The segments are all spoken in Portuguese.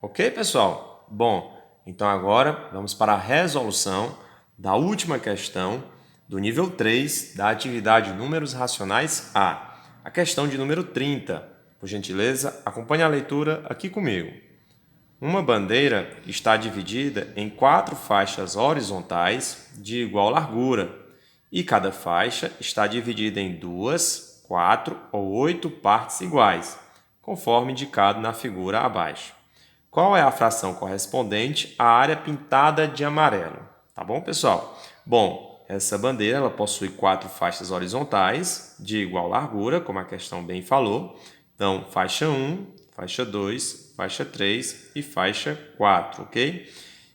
Ok, pessoal? Bom, então agora vamos para a resolução da última questão do nível 3 da atividade Números Racionais A. A questão de número 30. Por gentileza, acompanhe a leitura aqui comigo. Uma bandeira está dividida em 4 faixas horizontais de igual largura e cada faixa está dividida em 2, 4 ou 8 partes iguais, conforme indicado na figura abaixo. Qual é a fração correspondente à área pintada de amarelo? Tá bom, pessoal? Bom, essa bandeira ela possui 4 faixas horizontais de igual largura, como a questão bem falou. Então, faixa 1, faixa 2, faixa 3 e faixa 4, ok?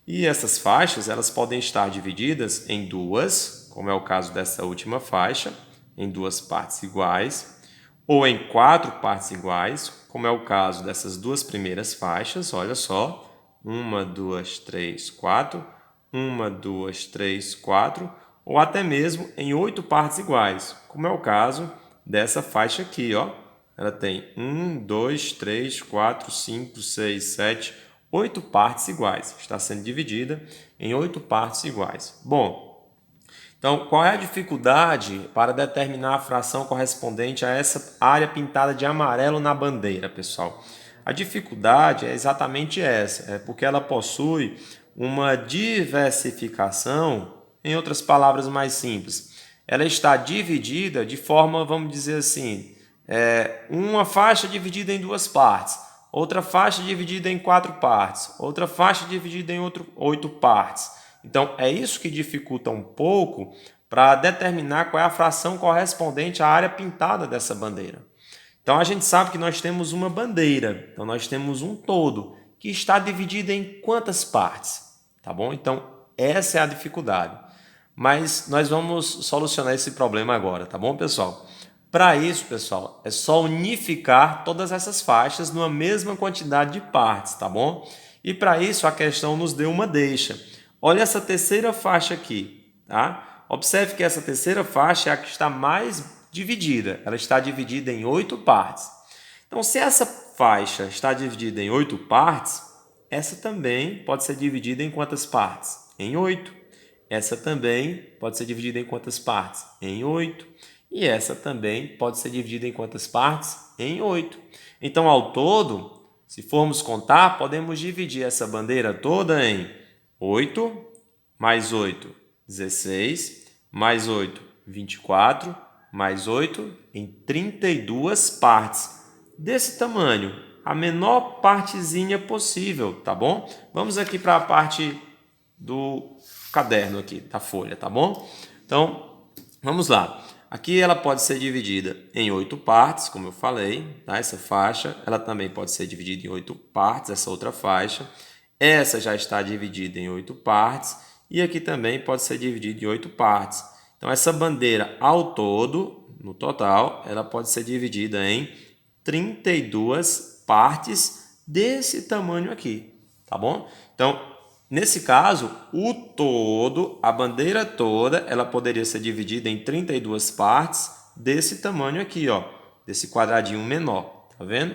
E essas faixas elas podem estar divididas em duas, como é o caso dessa última faixa, em duas partes iguais, ou em 4 partes iguais, como é o caso dessas duas primeiras faixas, olha só, 1, 2, 3, 4, 1, 2, 3, 4, ou até mesmo em 8 partes iguais, como é o caso dessa faixa aqui, ó. Ela tem 1, 2, 3, 4, 5, 6, 7, 8 partes iguais. Está sendo dividida em 8 partes iguais. Bom, então, qual é a dificuldade para determinar a fração correspondente a essa área pintada de amarelo na bandeira, pessoal? A dificuldade é exatamente essa, é porque ela possui uma diversificação, em outras palavras mais simples. Ela está dividida de forma, vamos dizer assim, uma faixa dividida em duas partes, outra faixa dividida em 4 partes, outra faixa dividida em 8 partes. Então, é isso que dificulta um pouco para determinar qual é a fração correspondente à área pintada dessa bandeira. Então, a gente sabe que nós temos uma bandeira, então nós temos um todo, que está dividido em quantas partes? Tá bom? Então, essa é a dificuldade. Mas nós vamos solucionar esse problema agora, tá bom, pessoal? Para isso, pessoal, é só unificar todas essas faixas numa mesma quantidade de partes, tá bom? E para isso a questão nos deu uma deixa. Olha essa terceira faixa aqui, tá? Observe que essa terceira faixa é a que está mais dividida. Ela está dividida em 8 partes. Então, se essa faixa está dividida em 8 partes, essa também pode ser dividida em quantas partes? Em 8. Essa também pode ser dividida em quantas partes? Em 8. E essa também pode ser dividida em quantas partes? Em 8. Então, ao todo, se formos contar, podemos dividir essa bandeira toda em 8, mais 8, 16, mais 8, 24, mais 8, em 32 partes. Desse tamanho, a menor partezinha possível, tá bom? Vamos aqui para a parte do caderno aqui, da folha, tá bom? Então, vamos lá. Aqui ela pode ser dividida em 8 partes, como eu falei, tá? Essa faixa, ela também pode ser dividida em 8 partes, essa outra faixa. Essa já está dividida em 8 partes e aqui também pode ser dividida em 8 partes. Então, essa bandeira ao todo, no total, ela pode ser dividida em 32 partes desse tamanho aqui, tá bom? Então, nesse caso, o todo, a bandeira toda, ela poderia ser dividida em 32 partes desse tamanho aqui, ó, desse quadradinho menor, tá vendo?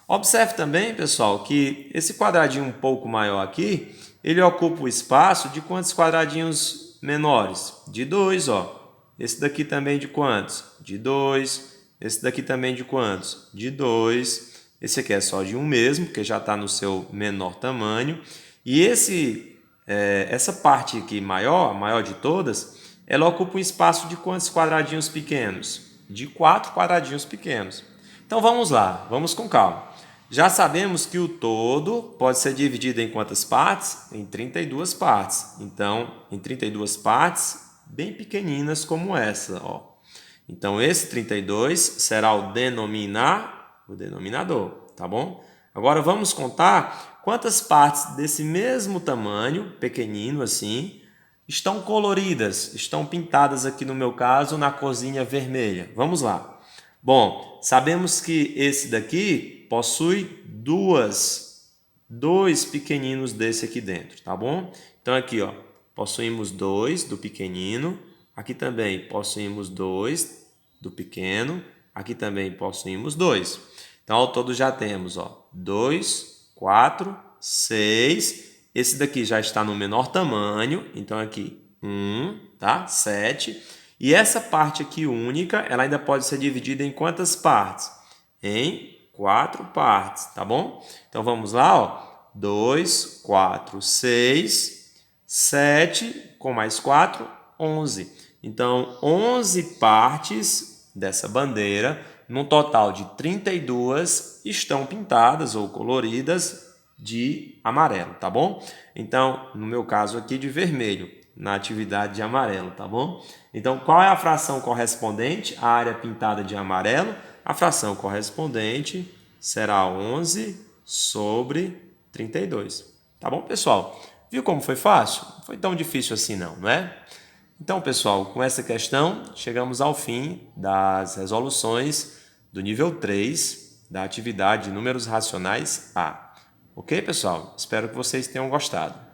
Observe também, pessoal, que esse quadradinho um pouco maior aqui, ele ocupa o espaço de quantos quadradinhos menores? De 2, ó. Esse daqui também de quantos? De 2. Esse daqui também de quantos? De 2. Esse aqui é só de 1 mesmo, porque já está no seu menor tamanho. E essa parte aqui maior, a maior de todas, ela ocupa um espaço de quantos quadradinhos pequenos? De 4 quadradinhos pequenos. Então vamos lá, vamos com calma. Já sabemos que o todo pode ser dividido em quantas partes? Em 32 partes. Então, em 32 partes bem pequeninas como essa, ó. Então, esse 32 será o denominador, tá bom? Agora vamos contar quantas partes desse mesmo tamanho, pequenino assim, estão coloridas, estão pintadas aqui no meu caso na corzinha vermelha. Vamos lá. Bom, sabemos que esse daqui possui dois pequeninos desse aqui dentro, tá bom? Então aqui, ó, possuímos 2 do pequenino, aqui também possuímos 2 do pequeno, aqui também possuímos 2. Então ao todo já temos, ó, 2, 4, 6. Esse daqui já está no menor tamanho, então aqui 1, tá? 7. E essa parte aqui única, ela ainda pode ser dividida em quantas partes? Em 4 partes, tá bom? Então vamos lá, ó. 2, 4, 6, 7, com mais 4, 11. Então, 11 partes dessa bandeira, num total de 32, estão pintadas ou coloridas de amarelo, tá bom? Então, no meu caso aqui, de vermelho, na atividade de amarelo, tá bom? Então, qual é a fração correspondente à área pintada de amarelo? A fração correspondente será 11 sobre 32. Tá bom, pessoal? Viu como foi fácil? Não foi tão difícil assim não, não é? Então, pessoal, com essa questão, chegamos ao fim das resoluções do nível 3 da atividade de números racionais A. Ok, pessoal? Espero que vocês tenham gostado.